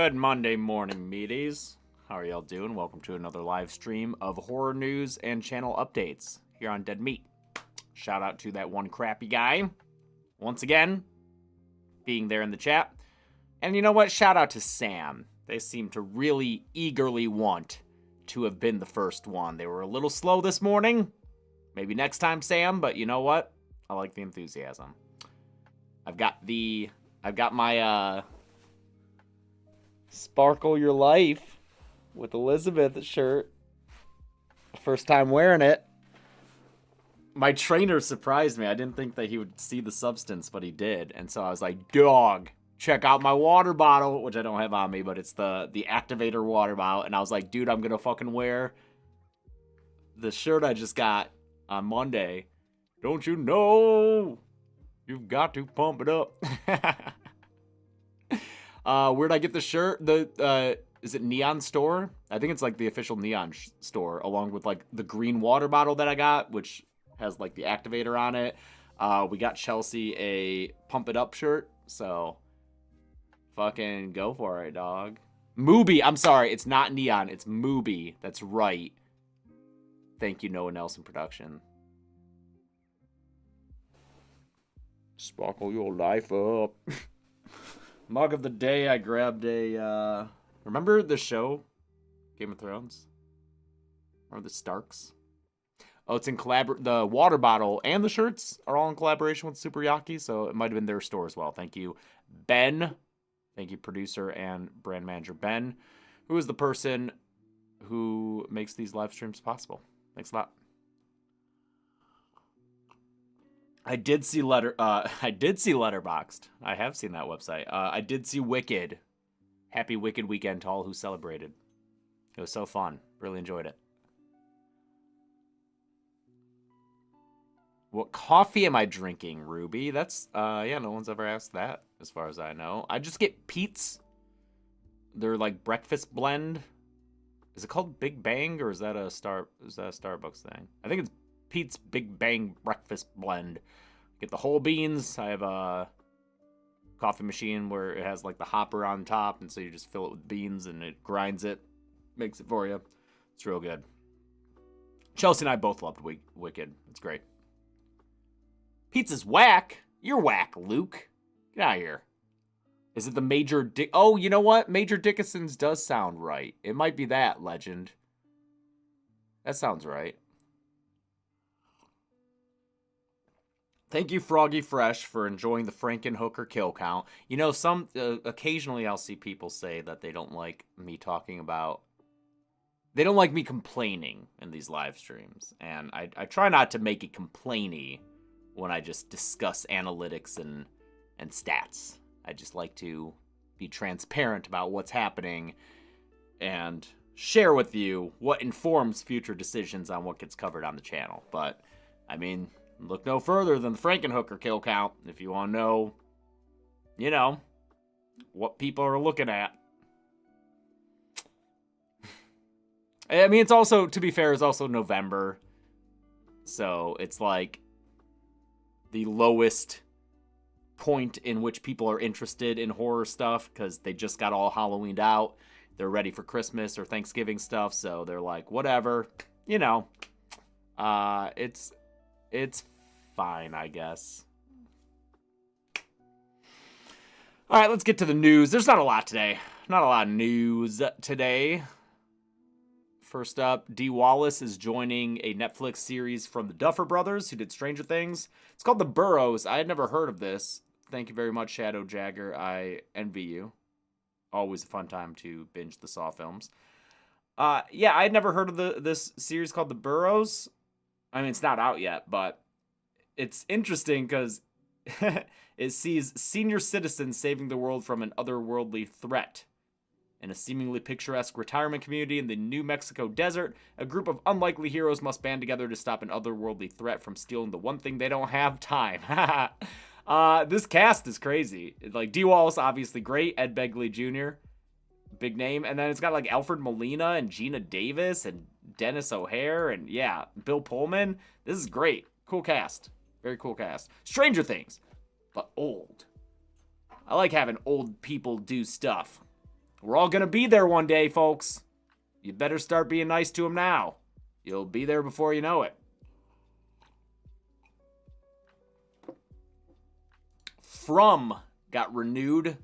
Good Monday morning, meaties. How are y'all doing? Welcome to another live stream of horror news and channel updates here on Dead Meat. Shout out to that one crappy guy, once again, being there in the chat. And you know what? Shout out to Sam. They seem to really eagerly want to have been the first one. They were a little slow this morning. Maybe next time, Sam, but you know what? I like the enthusiasm. I've got my Sparkle Your Life with Elizabeth shirt. First time wearing it. My trainer surprised me. I didn't think that he would see the substance, but he did. And so I was like, dog, check out my water bottle, which I don't have on me, but it's the Activator water bottle. And I was like, dude, I'm going to fucking wear the shirt I just got on Monday. Don't you know? You've got to pump it up. Where'd I get the shirt? Is it Neon Store? I think it's like the official Neon store, along with like the green water bottle that I got, which has like the Activator on it. We got Chelsea a Pump It Up shirt, so fucking go for it, dog. Mubi, I'm sorry, it's not Neon, it's Mubi. That's right. Thank you, Noah Nelson Production. Sparkle your life up. Mug of the day, I grabbed a, remember the show? Game of Thrones? Remember the Starks? Oh, it's in the water bottle and the shirts are all in collaboration with Super Yaki, so it might have been their store as well. Thank you, Ben. Thank you, producer and brand manager Ben, who is the person who makes these live streams possible. Thanks a lot. I did see Letterboxd. I have seen that website. I did see Wicked. Happy Wicked weekend to all who celebrated. It was so fun. Really enjoyed it. What coffee am I drinking, Ruby? That's, yeah, no one's ever asked that, as far as I know. I just get Pete's. They're like breakfast blend. Is it called Big Bang, or is that a Starbucks thing? I think it's Pete's Big Bang breakfast blend. Get the whole beans. I have a coffee machine where it has like the hopper on top, and so you just fill it with beans and it grinds it, makes it for you. It's real good. Chelsea and I both loved Wicked. It's great. Pizza's whack. You're whack, Luke. Get out of here. Is it the Major Dick? Oh, you know what? Major Dickinson's does sound right. It might be that, Legend. That sounds right. Thank you, Froggy Fresh, for enjoying the Frankenhooker kill count. You know, occasionally I'll see people say that they don't like me talking about... They don't like me complaining in these live streams. And I try not to make it complainy when I just discuss analytics and stats. I just like to be transparent about what's happening and share with you what informs future decisions on what gets covered on the channel. But, I mean... Look no further than the Frankenhooker kill count if you want to know, you know, what people are looking at. I mean, it's also, to be fair, it's also November. So it's like the lowest point in which people are interested in horror stuff because they just got all Halloweened out. They're ready for Christmas or Thanksgiving stuff. So they're like, whatever, you know, it's fine, I guess. All right, let's get to the news. There's not a lot today. Not a lot of news today. First up, Dee Wallace is joining a Netflix series from the Duffer Brothers, who did Stranger Things. It's called The Burrows. I had never heard of this. Thank you very much, Shadow Jagger. I envy you. Always a fun time to binge the Saw films. Yeah, I had never heard of this series called The Burrows. I mean, it's not out yet, but it's interesting because it sees senior citizens saving the world from an otherworldly threat. In a seemingly picturesque retirement community in the New Mexico desert, a group of unlikely heroes must band together to stop an otherworldly threat from stealing the one thing they don't have: time. This cast is crazy. Like, Dee Wallace, obviously great. Ed Begley Jr., big name. And then it's got like Alfred Molina and Gina Davis and Dennis O'Hare and, yeah, Bill Pullman. This is great. Cool cast. Very cool cast. Stranger Things, but old. I like having old people do stuff. We're all going to be there one day, folks. You better start being nice to them now. You'll be there before you know it. From got renewed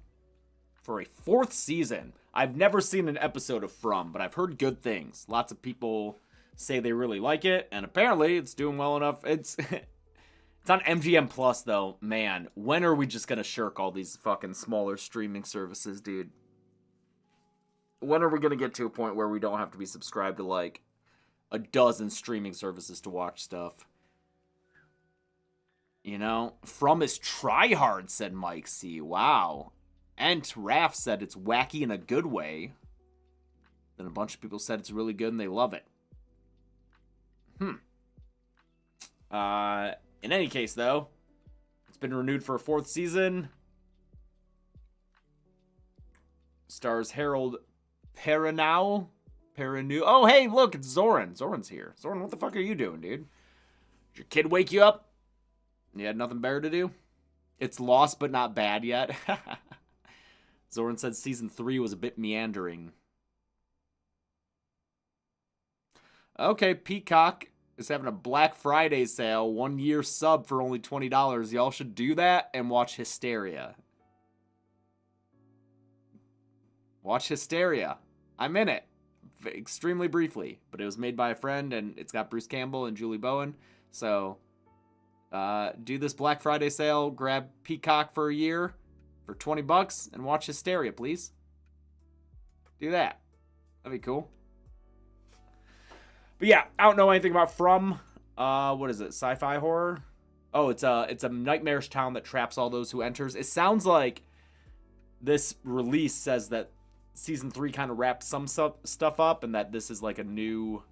for a 4th season. I've never seen an episode of From, but I've heard good things. Lots of people say they really like it, and apparently it's doing well enough. It's it's on MGM Plus, though. Man, when are we just gonna shirk all these fucking smaller streaming services, dude? When are we gonna get to a point where we don't have to be subscribed to like a dozen streaming services to watch stuff? You know, From is tryhard, said Mike C. Wow. And Raph said it's wacky in a good way. Then a bunch of people said it's really good and they love it. In any case, though, it's been renewed for a 4th season. Stars Harold Perrineau. Oh, hey, look, it's Zoran. Zoran's here. Zoran, what the fuck are you doing, dude? Did your kid wake you up? You had nothing better to do? It's lost but not bad yet. Zoran said season 3 was a bit meandering. Okay, Peacock is having a Black Friday sale. 1 year sub for only $20. Y'all should do that and watch Hysteria. Watch Hysteria. I'm in it. Extremely briefly. But it was made by a friend and it's got Bruce Campbell and Julie Bowen. So do this Black Friday sale. Grab Peacock for a year for $20 and watch Hysteria, please. Do that. That'd be cool. But yeah, I don't know anything about From. What is it? Sci-fi horror? Oh, it's a nightmarish town that traps all those who enters. It sounds like this release says that season 3 kind of wraps some stuff up and that this is like a new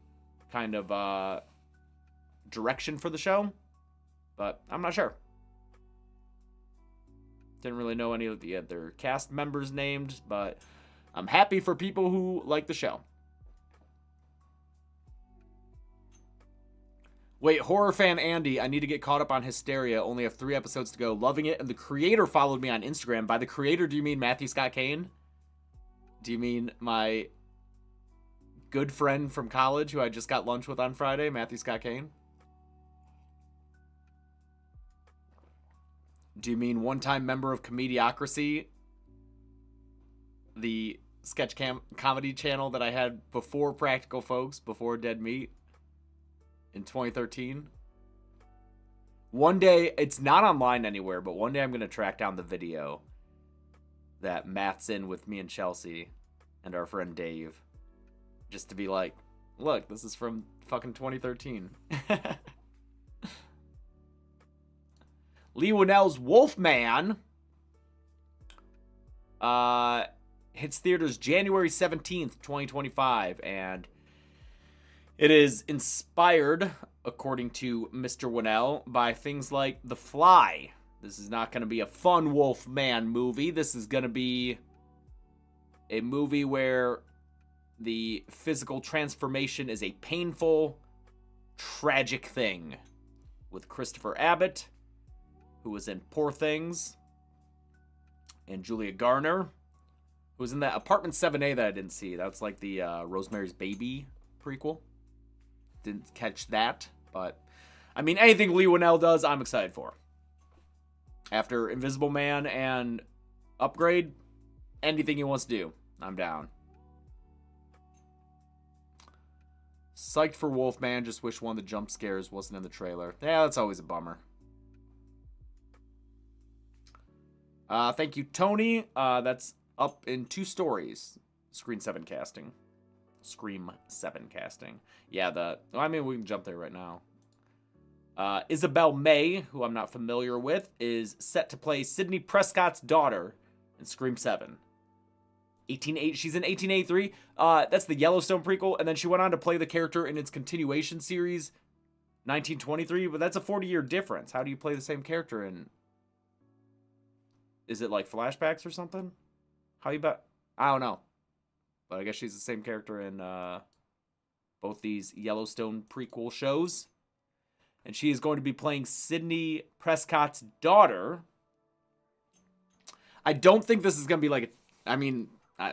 kind of direction for the show. But I'm not sure. Didn't really know any of the other cast members named, but I'm happy for people who like the show. Wait, horror fan Andy, I need to get caught up on Hysteria. Only have 3 episodes to go. Loving it. And the creator followed me on Instagram. By the creator, do you mean Matthew Scott Kane? Do you mean my good friend from college who I just got lunch with on Friday, Matthew Scott Kane? Do you mean one-time member of Comediocracy, the sketch comedy channel that I had before Practical Folks, before Dead Meat, in 2013? One day, it's not online anywhere, but one day I'm going to track down the video that Matt's in with me and Chelsea and our friend Dave, just to be like, look, this is from fucking 2013. Lee Winnell's Wolfman hits theaters January 17th, 2025, and it is inspired, according to Mr. Winnell, by things like The Fly. This is not going to be a fun Wolfman movie. This is going to be a movie where the physical transformation is a painful, tragic thing. With Christopher Abbott, who was in Poor Things, and Julia Garner, who was in that Apartment 7A that I didn't see. That's like the Rosemary's Baby prequel. Didn't catch that, but I mean, anything Lee Winnell does, I'm excited for. After Invisible Man and Upgrade, anything he wants to do, I'm down. Psyched for Wolfman, just wish one of the jump scares wasn't in the trailer. Yeah, that's always a bummer. Thank you, Tony. That's up in 2 stories. Scream 7 casting. Yeah, I mean, we can jump there right now. Isabel May, who I'm not familiar with, is set to play Sidney Prescott's daughter in Scream 7. She's in 1883. That's the Yellowstone prequel, and then she went on to play the character in its continuation series, 1923, but that's a 40-year difference. How do you play the same character in... Is it like flashbacks or something? How you bet? I don't know. But I guess she's the same character in both these Yellowstone prequel shows. And she is going to be playing Sidney Prescott's daughter. I don't think this is going to be like... I mean,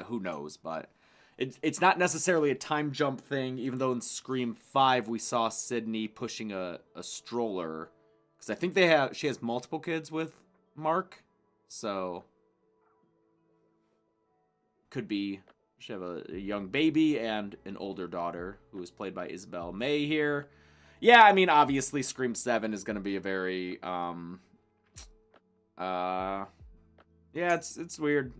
Who knows, but it's not necessarily a time jump thing, even though in Scream 5 we saw Sydney pushing a stroller. Because I think she has multiple kids with Mark. So, could be she have a young baby and an older daughter who is played by Isabel May here. Yeah, I mean, obviously Scream 7 is going to be a very, yeah, it's weird.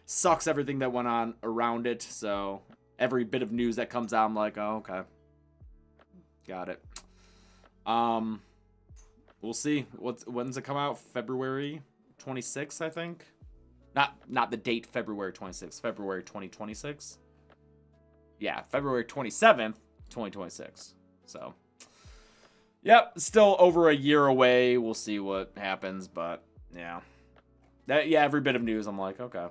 Sucks everything that went on around it, so every bit of news that comes out, I'm like, oh, okay. Got it. We'll see. When's it come out? February 26th, I think. Not the date February 26th, February 2026. Yeah, February 27th, 2026. So, yep, still over a year away. We'll see what happens, but yeah. Every bit of news, I'm like, okay.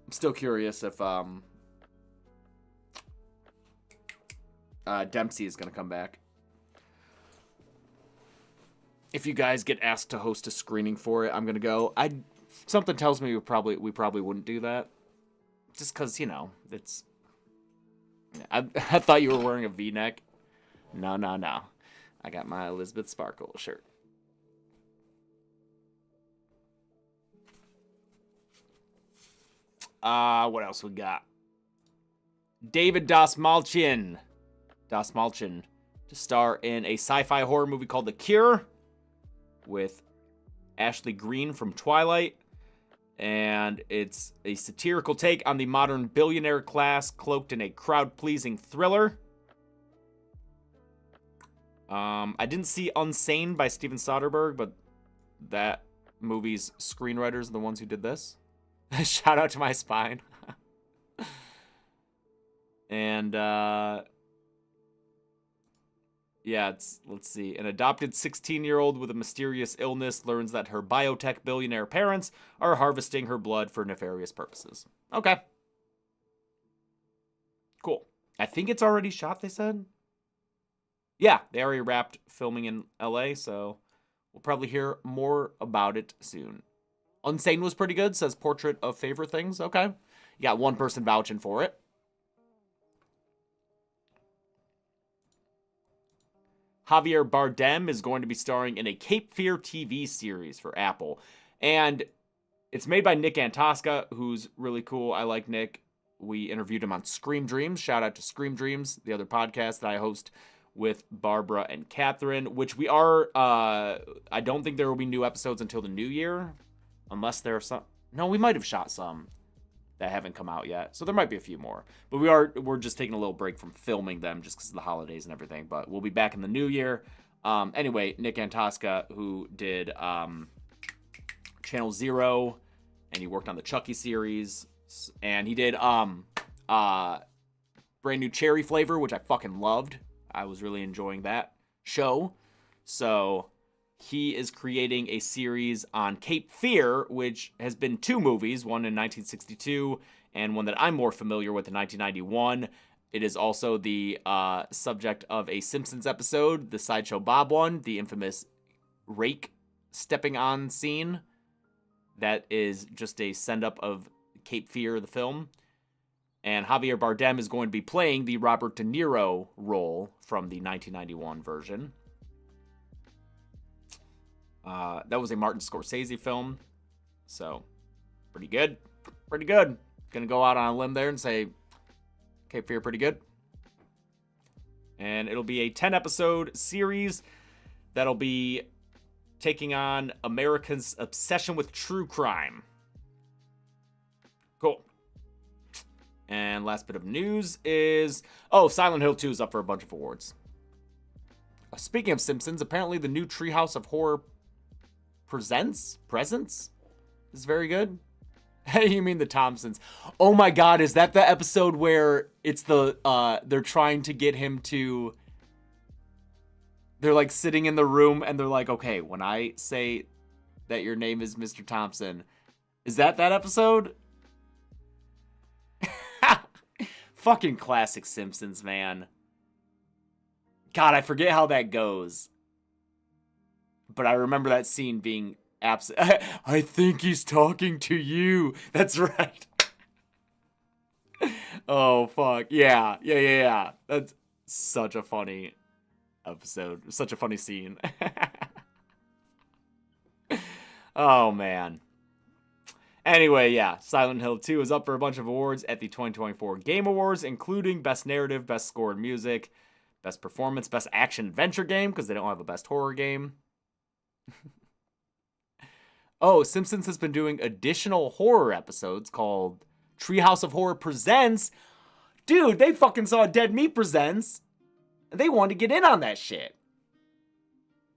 I'm still curious if Dempsey is going to come back. If you guys get asked to host a screening for it, I'm going to go. Something tells me we probably wouldn't do that. Just because, it's... I thought you were wearing a V-neck. No. I got my Elizabeth Sparkle shirt. What else we got? David Dastmalchian to star in a sci-fi horror movie called The Cure with Ashley Greene from Twilight. And it's a satirical take on the modern billionaire class cloaked in a crowd-pleasing thriller. I didn't see Unsane by Steven Soderbergh, but that movie's screenwriters are the ones who did this. Shout out to my spine. And, let's see. An adopted 16-year-old with a mysterious illness learns that her biotech billionaire parents are harvesting her blood for nefarious purposes. Okay. Cool. I think it's already shot, they said. Yeah, they already wrapped filming in LA, so we'll probably hear more about it soon. Unsane was pretty good, says Portrait of Favorite Things. Okay. You got one person vouching for it. Javier Bardem is going to be starring in a Cape Fear TV series for Apple. And it's made by Nick Antosca, who's really cool. I like Nick. We interviewed him on Scream Dreams. Shout out to Scream Dreams, the other podcast that I host with Barbara and Catherine, which we are, I don't think there will be new episodes until the new year. Unless there are some... No, we might have shot some that haven't come out yet. So there might be a few more. But we're just taking a little break from filming them just because of the holidays and everything. But we'll be back in the new year. Anyway, Nick Antosca, who did Channel Zero, and he worked on the Chucky series. And he did Brand New Cherry Flavor, which I fucking loved. I was really enjoying that show. So... he is creating a series on Cape Fear, which has been two movies, one in 1962 and one that I'm more familiar with in 1991. It is also the subject of a Simpsons episode, the Sideshow Bob one, the infamous rake stepping on scene. That is just a send-up of Cape Fear, the film. And Javier Bardem is going to be playing the Robert De Niro role from the 1991 version. That was a Martin Scorsese film, so pretty good. Gonna go out on a limb there and say Cape Fear pretty good. And it'll be a 10-episode series that'll be taking on America's obsession with true crime. Cool. And last bit of news is... Silent Hill 2 is up for a bunch of awards. Speaking of Simpsons, apparently the new Treehouse of Horror Presents is very good. Hey, you mean the Thompsons? Oh my god, is that the episode where it's they're trying to get him to... They're like sitting in the room and they're like, okay, when I say that your name is Mr. Thompson, is that episode? Fucking classic Simpsons, man. God, I forget how that goes. But I remember that scene being I think he's talking to you. That's right. Oh, fuck. Yeah. That's such a funny episode. Such a funny scene. Oh, man. Anyway, yeah, Silent Hill 2 is up for a bunch of awards at the 2024 Game Awards, including Best Narrative, Best Score and Music, Best Performance, Best Action Adventure Game, because they don't have a Best Horror Game. Oh, Simpsons has been doing additional horror episodes called Treehouse of Horror Presents. Dude, they fucking saw Dead Meat Presents, and they wanted to get in on that shit.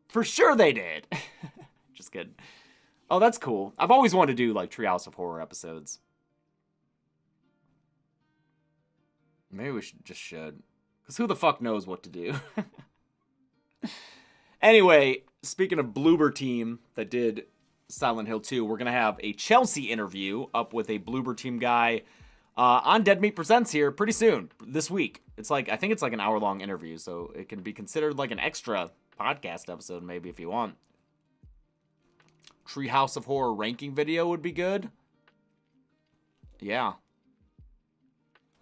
For sure they did. Just kidding. Oh, that's cool. I've always wanted to do, like, Treehouse of Horror episodes. Maybe we should. Because who the fuck knows what to do? Anyway, speaking of Bloober Team that did Silent Hill 2, we're going to have a Chelsea interview up with a Bloober Team guy on Dead Meat Presents here pretty soon, this week. I think it's like an hour-long interview, so it can be considered like an extra podcast episode maybe if you want. Treehouse of Horror ranking video would be good. Yeah.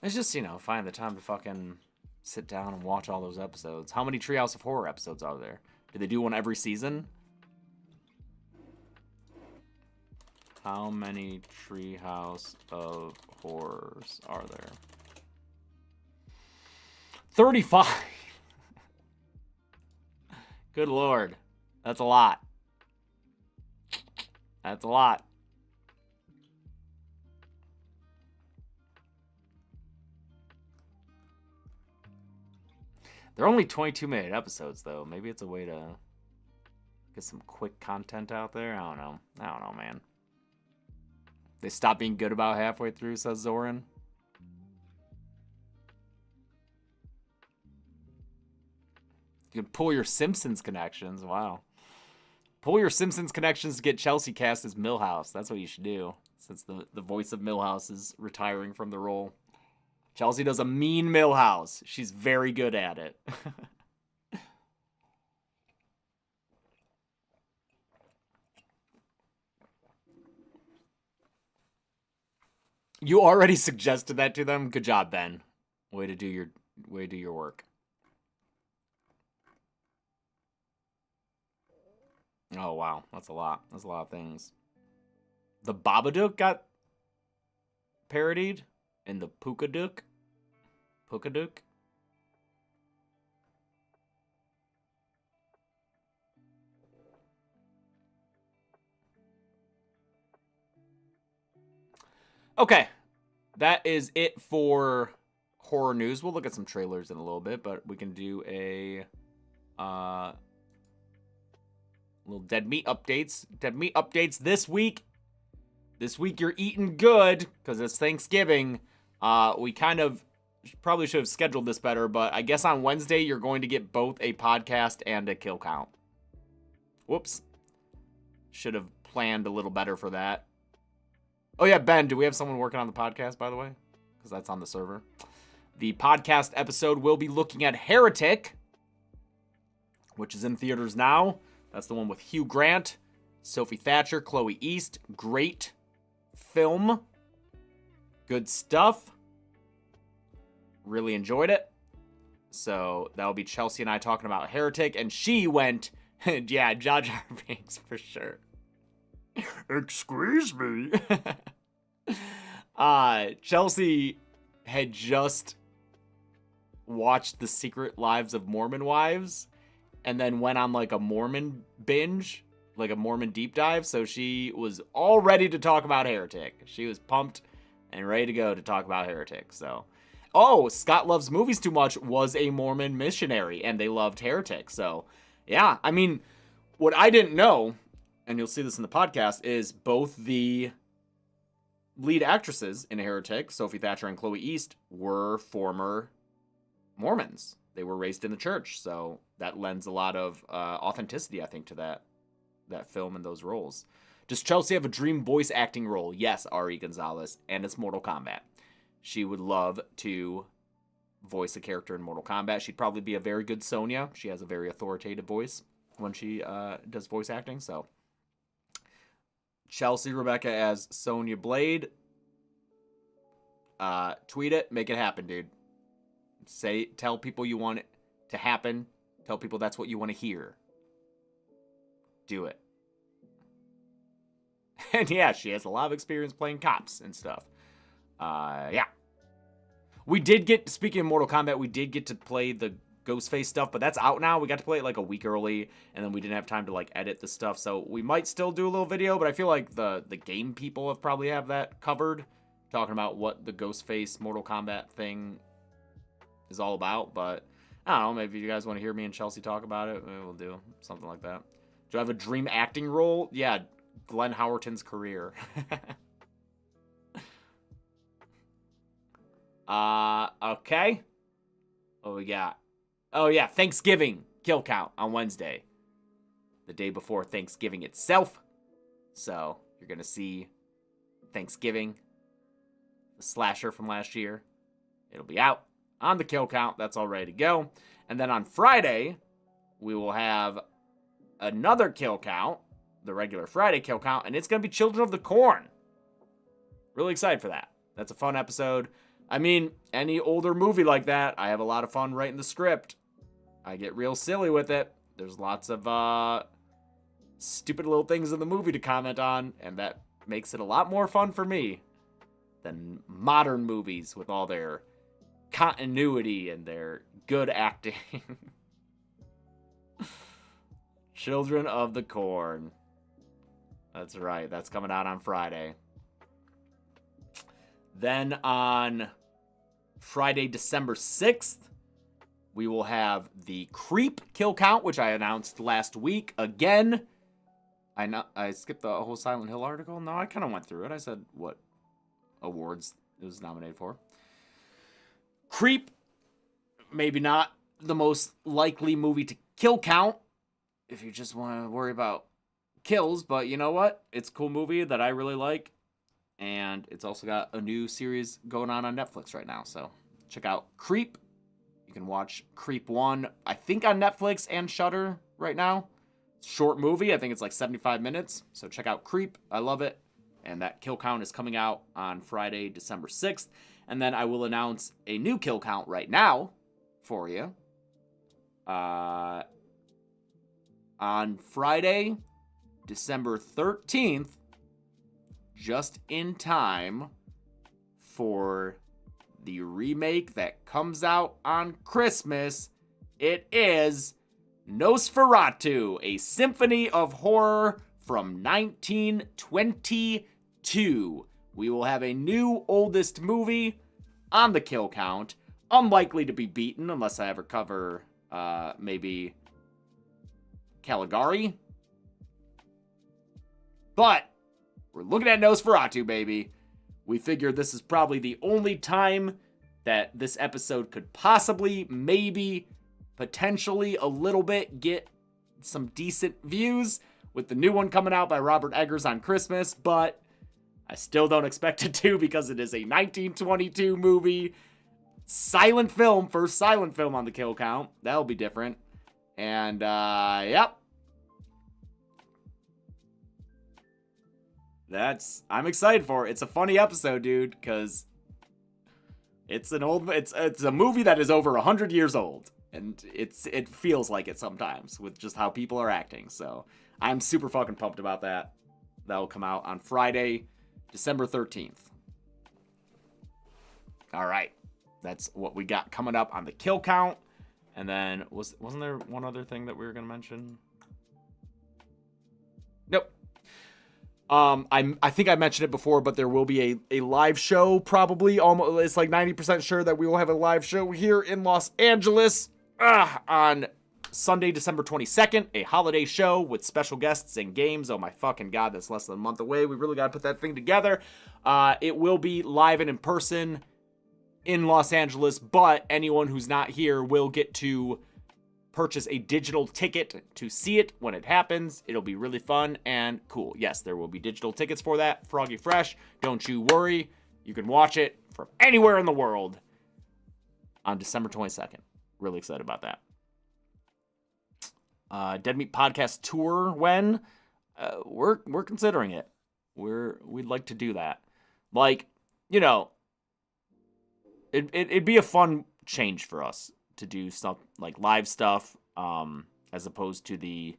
It's just, find the time to fucking sit down and watch all those episodes. How many Treehouse of Horror episodes are there? Do they do one every season? How many Treehouse of Horrors are there? 35. Good lord. That's a lot. That's a lot. They're only 22-minute episodes, though. Maybe it's a way to get some quick content out there. I don't know, man. They stop being good about halfway through, says Zoran. You can pull your Simpsons connections. Wow. Pull your Simpsons connections to get Chelsea cast as Milhouse. That's what you should do, since the voice of Milhouse is retiring from the role. Chelsea does a mean Milhouse. She's very good at it. You already suggested that to them? Good job, Ben. Way to do your work. Oh, wow. That's a lot. That's a lot of things. The Babadook got parodied in the Pookadook. Okay. That is it for horror news. We'll look at some trailers in a little bit, but we can do a little Dead Meat updates. Dead Meat updates this week. This week you're eating good because it's Thanksgiving. We kind of probably should have scheduled this better, but I guess on Wednesday you're going to get both a podcast and a kill count. Whoops. Should have planned a little better for that. Oh yeah, Ben, do we have someone working on the podcast, by the way? Because that's on the server. The podcast episode will be looking at Heretic, which is in theaters now. That's the one with Hugh Grant, Sophie Thatcher, Chloe East. Great film. Good stuff. Really enjoyed it. So that'll be Chelsea and I talking about Heretic. And she went, yeah, Jar Jar Binks for sure. Excuse me. Chelsea had just watched The Secret Lives of Mormon Wives and then went on like a Mormon binge, like a Mormon deep dive. So she was all ready to talk about Heretic. She was pumped and ready to go to talk about Heretic. So, oh, Scott Loves Movies Too Much was a Mormon missionary and they loved Heretic. So, yeah, I mean, what I didn't know, and you'll see this in the podcast, is both the lead actresses in Heretic, Sophie Thatcher and Chloe East, were former Mormons. They were raised in the church, so that lends a lot of authenticity, I think, to that film and those roles. Does Chelsea have a dream voice acting role? Yes, Ari Gonzalez, and it's Mortal Kombat. She would love to voice a character in Mortal Kombat. She'd probably be a very good Sonya. She has a very authoritative voice when she does voice acting, so Chelsea Rebecca as Sonya Blade. Tweet it. Make it happen, dude. Tell people you want it to happen. Tell people that's what you want to hear. Do it. And yeah, she has a lot of experience playing cops and stuff. Yeah. We did get, speaking of Mortal Kombat, we did get to play the Ghostface stuff, but that's out now. We got to play it like a week early, and then we didn't have time to like edit the stuff, so we might still do a little video, but I feel like the game people have probably have that covered, talking about what the Ghostface Mortal Kombat thing is all about. But I don't know, maybe you guys want to hear me and Chelsea talk about it, maybe we'll do something like that. Do I have a dream acting role? Yeah, Glenn Howerton's career. Okay. What we got? Oh, yeah, Thanksgiving kill count on Wednesday. The day before Thanksgiving itself. So, you're going to see Thanksgiving, the slasher from last year. It'll be out on the kill count. That's all ready to go. And then on Friday, we will have another kill count, the regular Friday kill count, and it's going to be Children of the Corn. Really excited for that. That's a fun episode. I mean, any older movie like that, I have a lot of fun writing the script. I get real silly with it. There's lots of stupid little things in the movie to comment on, and that makes it a lot more fun for me than modern movies with all their continuity and their good acting. Children of the Corn. That's right. That's coming out on Friday. Then on Friday, December 6th, we will have the Creep kill count, which I announced last week. Again, I skipped the whole Silent Hill article. No, I kind of went through it. I said what awards it was nominated for. Creep, maybe not the most likely movie to kill count if you just want to worry about kills, but you know what? It's a cool movie that I really like, and it's also got a new series going on Netflix right now, so check out Creep. You can watch Creep 1, I think on Netflix and Shudder right now. Short movie, I think it's like 75 minutes, so check out Creep. I love it, and that kill count is coming out on Friday, December 6th, and then I will announce a new kill count right now for you. On Friday, December 13th, just in time for the remake that comes out on Christmas, it is Nosferatu, a symphony of horror from 1922. We will have a new oldest movie on the kill count, unlikely to be beaten unless I ever cover maybe Caligari. But we're looking at Nosferatu, baby. We figured this is probably the only time that this episode could possibly, maybe, potentially a little bit get some decent views with the new one coming out by Robert Eggers on Christmas, but I still don't expect it to because it is a 1922 movie. Silent film, first silent film on the kill count. That'll be different. And, yep. I'm excited for it. It's a funny episode, dude, because it's a movie that is over 100 years old, and it feels like it sometimes with just how people are acting. So I'm super fucking pumped about that. That'll come out on Friday, December 13th. All right, that's what we got coming up on the kill count. And then wasn't there one other thing that we were gonna mention? Nope. I think I mentioned it before, but there will be a live show probably. Almost, it's like 90% sure that we will have a live show here in Los Angeles on Sunday, December 22nd, a holiday show with special guests and games. Oh my fucking God, that's less than a month away. We really got to put that thing together. It will be live and in person in Los Angeles, but anyone who's not here will get to purchase a digital ticket to see it when it happens. It'll be really fun and cool. Yes, there will be digital tickets for that. Froggy Fresh, don't you worry. You can watch it from anywhere in the world on December 22nd. Really excited about that. Dead Meat Podcast Tour when? We're considering it. we'd like to do that. Like, you know, it'd be a fun change for us to do some like live stuff, as opposed to the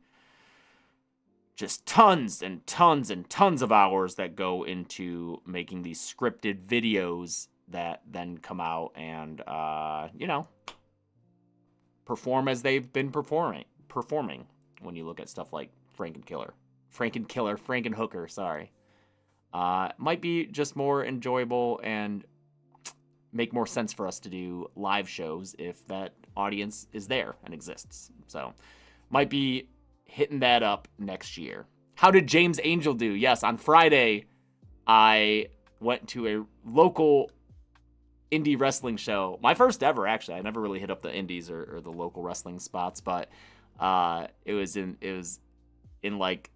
just tons and tons and tons of hours that go into making these scripted videos that then come out and perform as they've been performing when you look at stuff like Frankenhooker, sorry. Might be just more enjoyable and make more sense for us to do live shows if that audience is there and exists. So, might be hitting that up next year. How did James Angel do? Yes, on Friday, I went to a local indie wrestling show. My first ever, actually. I never really hit up the indies or the local wrestling spots, but it was in like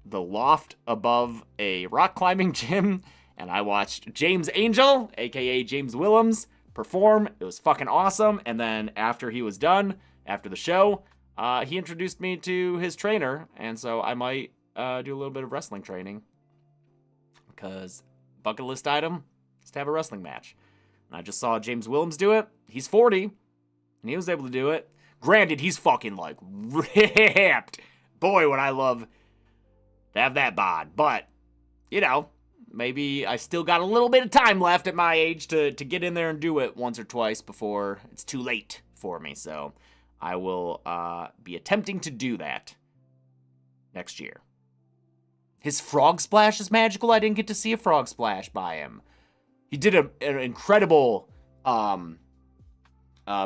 the loft above a rock climbing gym, and I watched James Angel, aka James Willems, perform. It was fucking awesome. And then after he was done, after the show, he introduced me to his trainer, and so I might do a little bit of wrestling training, because bucket list item is to have a wrestling match. And I just saw James Willems do it. He's 40, and he was able to do it. Granted, he's fucking, like, ripped. Boy, would I love to have that bod. But, you know, maybe I still got a little bit of time left at my age to get in there and do it once or twice before it's too late for me. So I will be attempting to do that next year. His frog splash is magical. I didn't get to see a frog splash by him. He did an incredible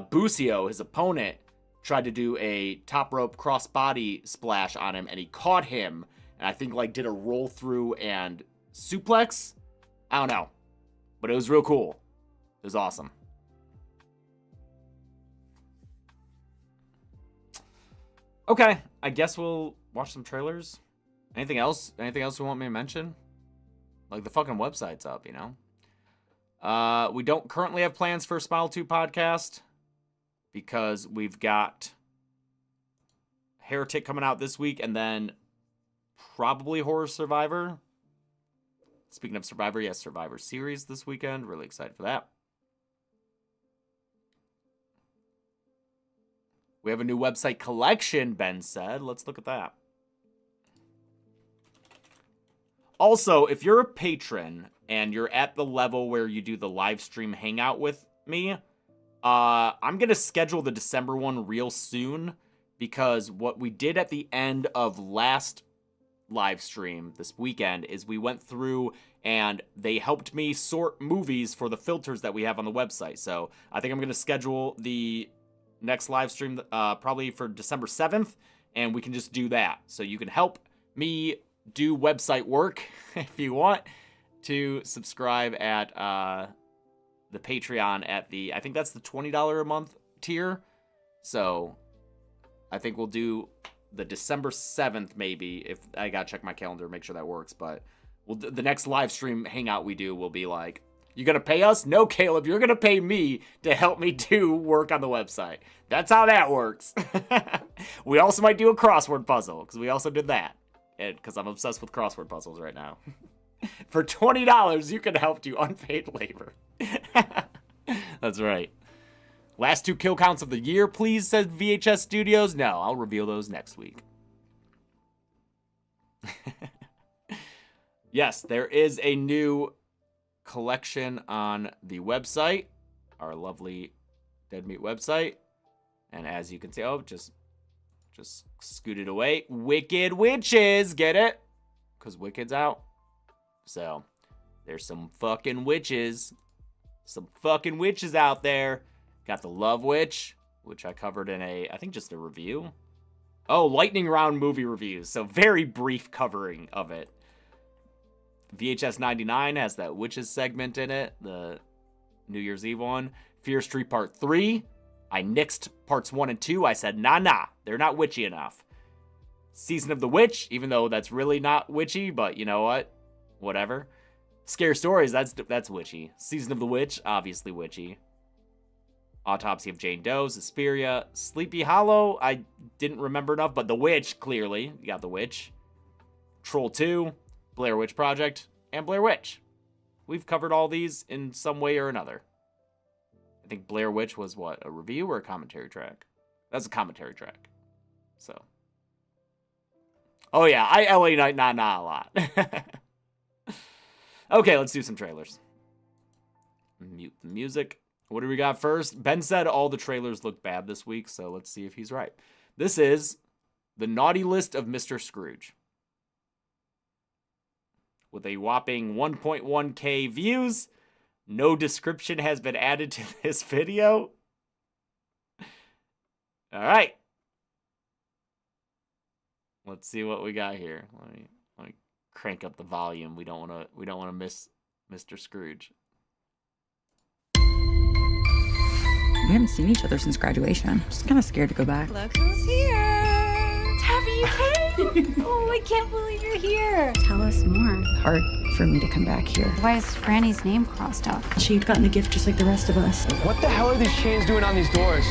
Busio, his opponent, tried to do a top rope crossbody splash on him, and he caught him, and I think like did a roll through and suplex. I don't know, but it was real cool. It was awesome. Okay, I guess we'll watch some trailers. Anything else? Anything else you want me to mention? Like, the fucking website's up, you know? We don't currently have plans for a Smile 2 podcast because we've got Heretic coming out this week and then probably Horror Survivor. Speaking of Survivor, yes, Survivor series this weekend. Really excited for that. We have a new website collection, Ben said. Let's look at that. Also, if you're a patron and you're at the level where you do the live stream hangout with me, I'm going to schedule the December one real soon, because what we did at the end of last live stream this weekend is we went through and they helped me sort movies for the filters that we have on the website. So I think I'm going to schedule the next live stream probably for December 7th, and we can just do that. So you can help me do website work if you want to subscribe at the Patreon at the, I think that's the $20 a month tier. So I think we'll do the December 7th maybe, if I gotta check my calendar, make sure that works. But the next live stream hangout we do will be like, you gonna pay us? No, Caleb, you're gonna pay me to help me do work on the website. That's how that works. We also might do a crossword puzzle, because we also did that. Because I'm obsessed with crossword puzzles right now. For $20, you can help do unpaid labor. That's right. Last 2 kill counts of the year, please, says VHS Studios. No, I'll reveal those next week. Yes, there is a new collection on the website, our lovely Dead Meat website. And as you can see, oh, just scoot it away. Wicked Witches, get it? Because Wicked's out. So, there's some fucking witches. Some fucking witches out there. Got the Love Witch, which I covered in I think just a review. Oh, lightning round movie reviews. So, very brief covering of it. VHS 99 has that witches segment in it. The New Year's Eve one. Fear Street Part 3. I nixed parts 1 and 2. I said, nah, they're not witchy enough. Season of the Witch, even though that's really not witchy, but you know what? Whatever. Scare Stories, that's witchy. Season of the Witch, obviously witchy. Autopsy of Jane Doe, Suspiria. Sleepy Hollow, I didn't remember enough, but The Witch, clearly. You got The Witch. Troll 2. Blair Witch Project, and Blair Witch. We've covered all these in some way or another. I think Blair Witch was what? A review or a commentary track? That's a commentary track. So. Oh yeah, I LA Night nah a lot. Okay, let's do some trailers. Mute the music. What do we got first? Ben said all the trailers look bad this week, so let's see if he's right. This is The Naughty List of Mr. Scrooge. With a whopping 1.1k views, no description has been added to this video. All right. Let's see what we got here. Let me crank up the volume. We don't want to miss Mr. Scrooge. We haven't seen each other since graduation. Just kind of scared to go back. Look who's here! Tabby, you came! Oh, I can't believe you're here. Tell us more. Hard for me to come back here. Why is Franny's name crossed out? She had gotten a gift just like the rest of us. What the hell are these chains doing on these doors?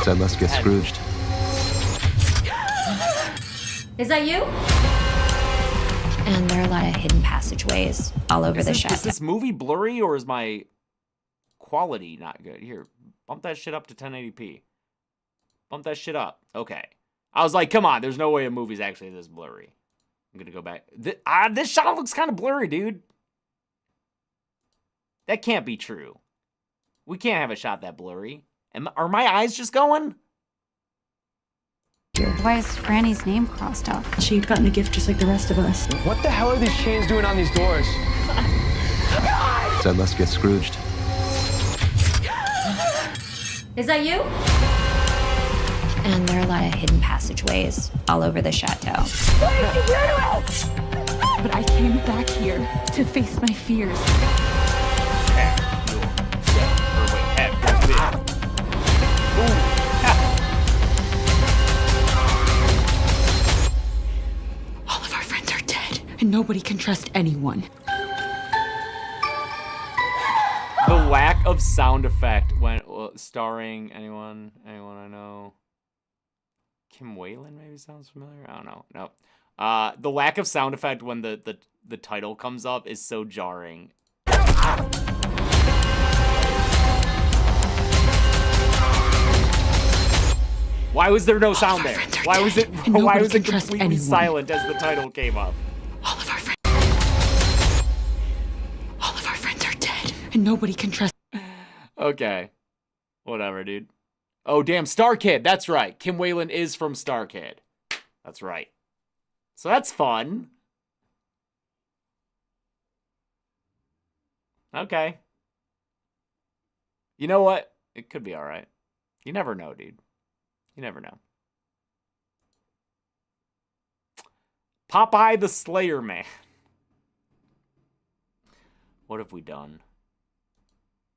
So let's get Scrooged. Is that you? And there are a lot of hidden passageways all over the chateau. Is this movie blurry or is my quality not good? Here, bump that shit up to 1080p. Bump that shit up. Okay. I was like, come on, there's no way a movie's actually this blurry. I'm gonna go back. This shot looks kind of blurry, dude. That can't be true. We can't have a shot that blurry. Are my eyes just going? Why is Franny's name crossed out? She had gotten a gift just like the rest of us. What the hell are these chains doing on these doors? So let's get Scrooged. Is that you? And there are a lot of hidden passageways all over the chateau. But I came back here to face my fears. All of our friends are dead, and nobody can trust anyone. The lack of sound effect when starring anyone I know. Kim Whalen maybe sounds familiar. I don't know. No. The lack of sound effect when the title comes up is so jarring. Why was there no sound there? Why was it completely silent as the title came up? All of our friends are dead, and nobody can trust. Okay. Whatever, dude. Oh, damn, Star Kid. That's right. Kim Whalen is from Star Kid. That's right. So that's fun. Okay. You know what? It could be all right. You never know, dude. You never know. Popeye the Slayer Man. What have we done?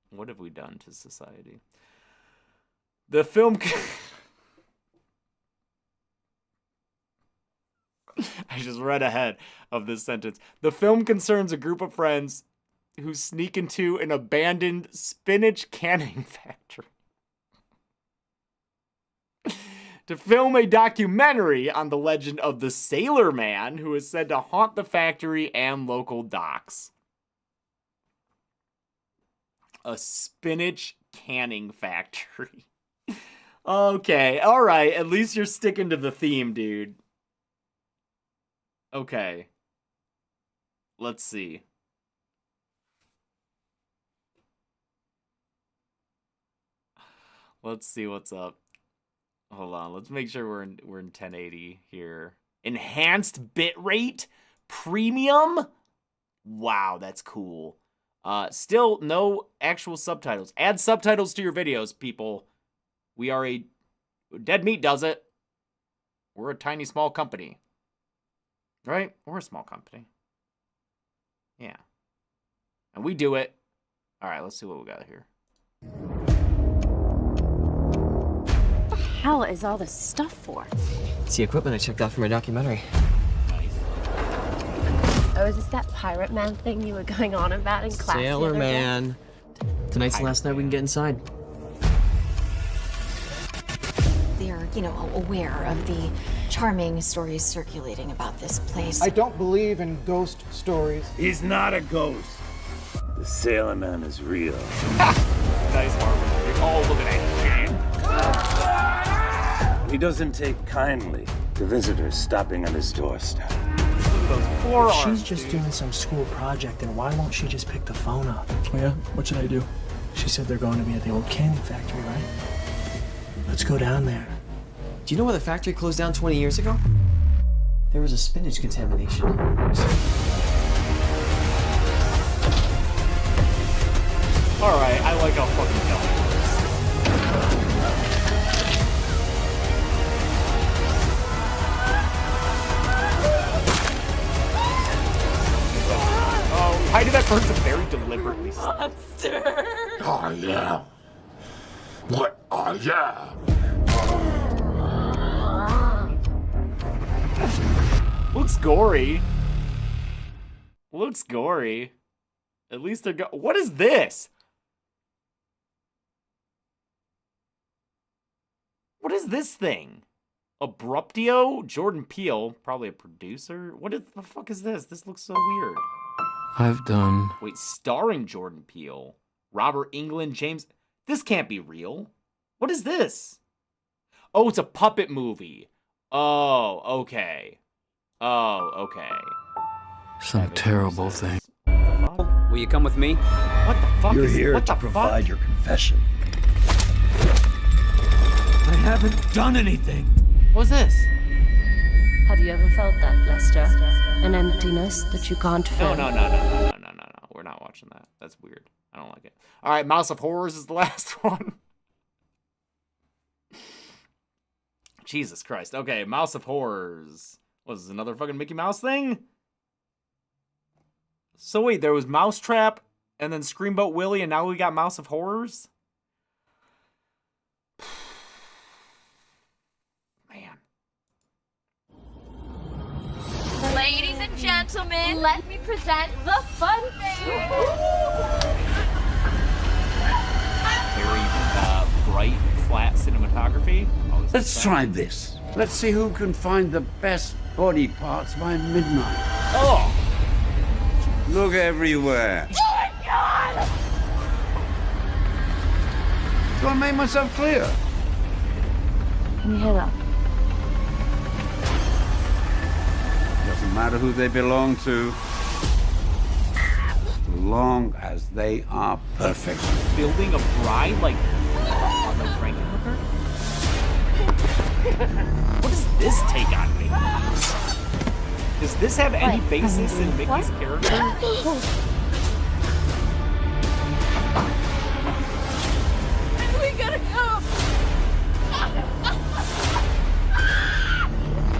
What have we done to society? The film... I just read ahead of this sentence. The film concerns a group of friends who sneak into an abandoned spinach canning factory to film a documentary on the legend of the Sailor Man, who is said to haunt the factory and local docks. A spinach canning factory. Okay, all right. At least you're sticking to the theme, dude. Okay. Let's see. Let's see what's up. Hold on. Let's make sure we're in 1080 here. Enhanced bitrate, premium. Wow, that's cool. Still no actual subtitles. Add subtitles to your videos, people. We are Dead Meat does it. We're a tiny small company. Right? We're a small company. Yeah. And we do it. All right, let's see what we got here. What the hell is all this stuff for? It's the equipment I checked out for my documentary. Oh, is this that pirate man thing you were going on about in class? Sailor Man. Tonight's the last night we can get inside. They are aware of the charming stories circulating about this place. I don't believe in ghost stories. He's not a ghost. The Sailor Man is real. Nice, Harvey. Oh, look at that shit. He doesn't take kindly to visitors stopping on his doorstep. Those forearms, She's just doing some school project, and why won't she just pick the phone up? Oh yeah? What should I do? She said they're going to be at the old candy factory, right? Let's go down there. Do you know where the factory closed down 20 years ago? There was a spinach contamination. Alright, I like how fucking dumb it was. Oh, why did that person very deliberately stop? I am what I am. Looks gory. Looks gory. At least they're what is this? What is this thing? Abruptio? Jordan Peele, probably a producer. What the fuck is this? This looks so weird. I've done. Wait, starring Jordan Peele, Robert Englund, James. This can't be real. What is this? Oh, it's a puppet movie. Oh, okay. Oh, okay. Some terrible thing. Will you come with me? What the fuck? You're is, here what to the provide fuck? your confession. I haven't done anything. What's this? Have you ever felt that, Lester? An emptiness that you can't fill? No. We're not watching that. That's weird. I don't like it. All right, Mouse of Horrors is the last one. Jesus Christ. Okay, Mouse of Horrors. What is this, another fucking Mickey Mouse thing? So wait, there was Mousetrap, and then Screamboat Willie, and now we got Mouse of Horrors? Man. Ladies and gentlemen, let me present the fun fair. Very bright, flat cinematography. Let's try this. Let's see who can find the best body parts by midnight. Oh! Look everywhere. Oh my God! Do I make myself clear? Can you hear that? Doesn't matter who they belong to, as long as they are perfect. Building a bride like Frankenhooker? What does this take on me? Does this have any basis in Mickey's character? We gotta go!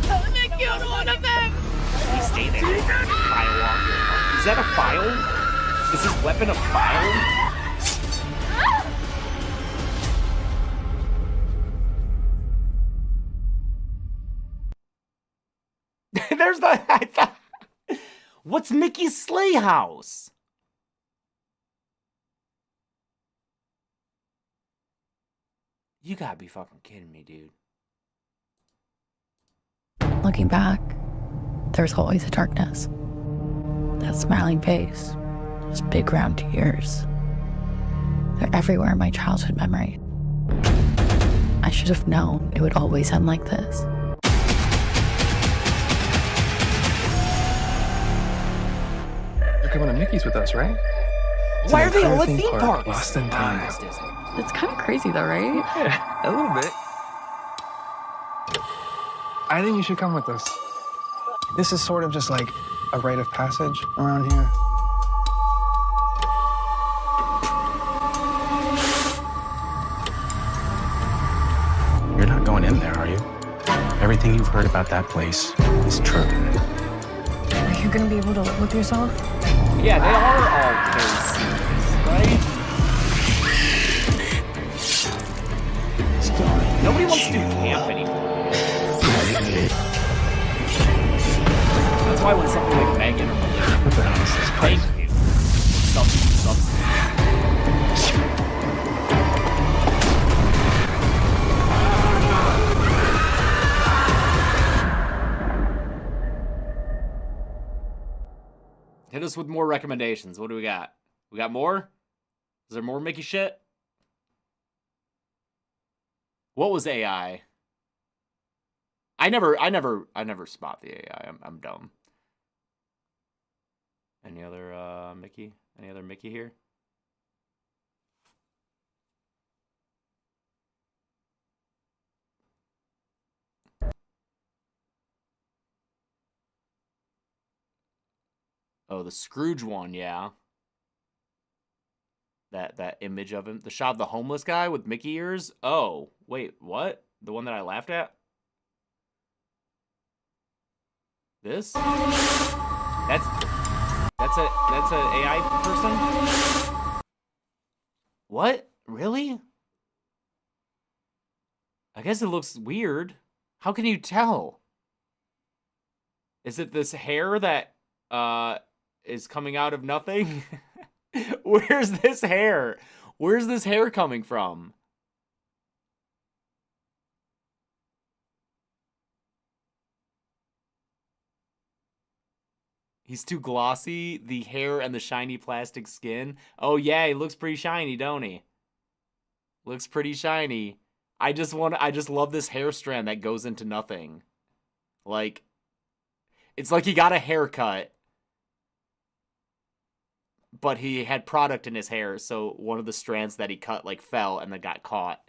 I'll make you one of them! Please stay there. File off your... Is that a file? Is his weapon a file? There's the... What's Mickey's sleigh house? You gotta be fucking kidding me, dude. Looking back, there's always a darkness. That smiling face, those big round tears. They're everywhere in my childhood memory. I should have known it would always end like this. You're coming to Mickey's with us, right? Why are they all at theme parks? Lost in time. It's kind of crazy though, right? Yeah, a little bit. I think you should come with us. This is sort of just like a rite of passage around here. You're not going in there, are you? Everything you've heard about that place is true. Are you gonna be able to live with yourself? Yeah, they are all very serious, right? Nobody wants to do camp anymore. That's why when something like Megan or Melissa says, thank you, substance. Hit us with more recommendations. What do we got? We got more? Is there more Mickey shit? What was AI? I never spot the AI. I'm dumb. Any other Mickey? Any other Mickey here? Oh, the Scrooge one, yeah. That image of him. The shot of the homeless guy with Mickey ears? Oh, wait, what? The one that I laughed at? This? That's a AI person? What? Really? I guess it looks weird. How can you tell? Is it this hair that is coming out of nothing? Where's this hair? Where's this hair coming from? He's too glossy. The hair and the shiny plastic skin. Oh yeah, he looks pretty shiny, don't he? Looks pretty shiny. I just love this hair strand that goes into nothing. Like, it's like he got a haircut, but he had product in his hair, so one of the strands that he cut like fell and then got caught.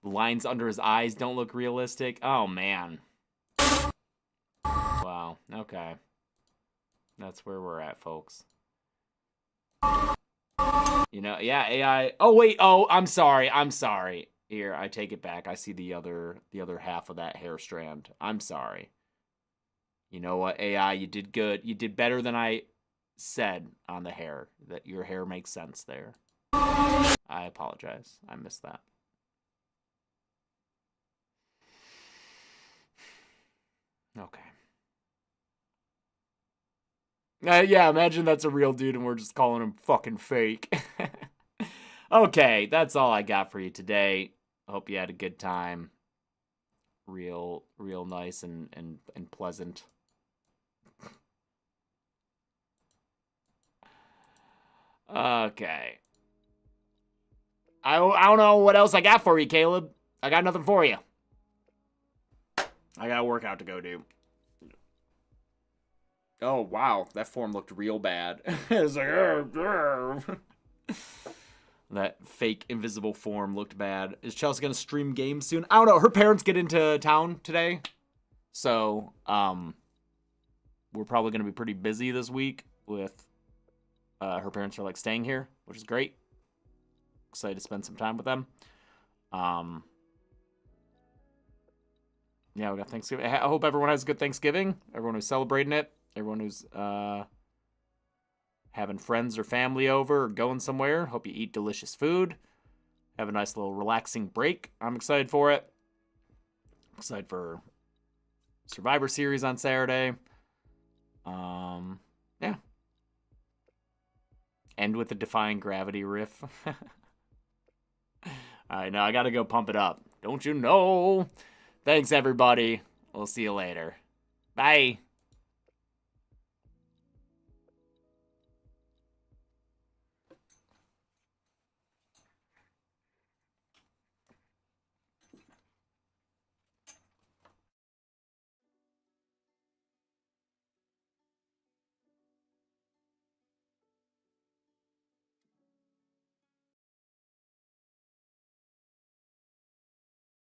The lines under his eyes don't look realistic. Oh man. Wow. Okay. That's where we're at, folks. You know, yeah, AI. Oh wait. Oh, I'm sorry. Here, I take it back. I see the other half of that hair strand. I'm sorry. You know what, AI, you did good. You did better than I said on the hair. That your hair makes sense there. I apologize. I missed that. Okay. Yeah, imagine that's a real dude and we're just calling him fucking fake. Okay, that's all I got for you today. I hope you had a good time. Real nice and pleasant. Okay. I don't know what else I got for you, Caleb. I got nothing for you. I got a workout to go do. Oh, wow. That form looked real bad. It's like, that fake invisible form looked bad. Is Chelsea going to stream games soon? I don't know. Her parents get into town today. So, we're probably going to be pretty busy this week with her parents are like staying here, which is great. Excited to spend some time with them. Yeah, we got Thanksgiving. I hope everyone has a good Thanksgiving. Everyone who's celebrating it. Everyone who's having friends or family over or going somewhere. Hope you eat delicious food. Have a nice little relaxing break. I'm excited for it. Excited for Survivor Series on Saturday. Yeah. End with the Defying Gravity riff. Alright, now I gotta go pump it up. Don't you know? Thanks, everybody. We'll see you later. Bye.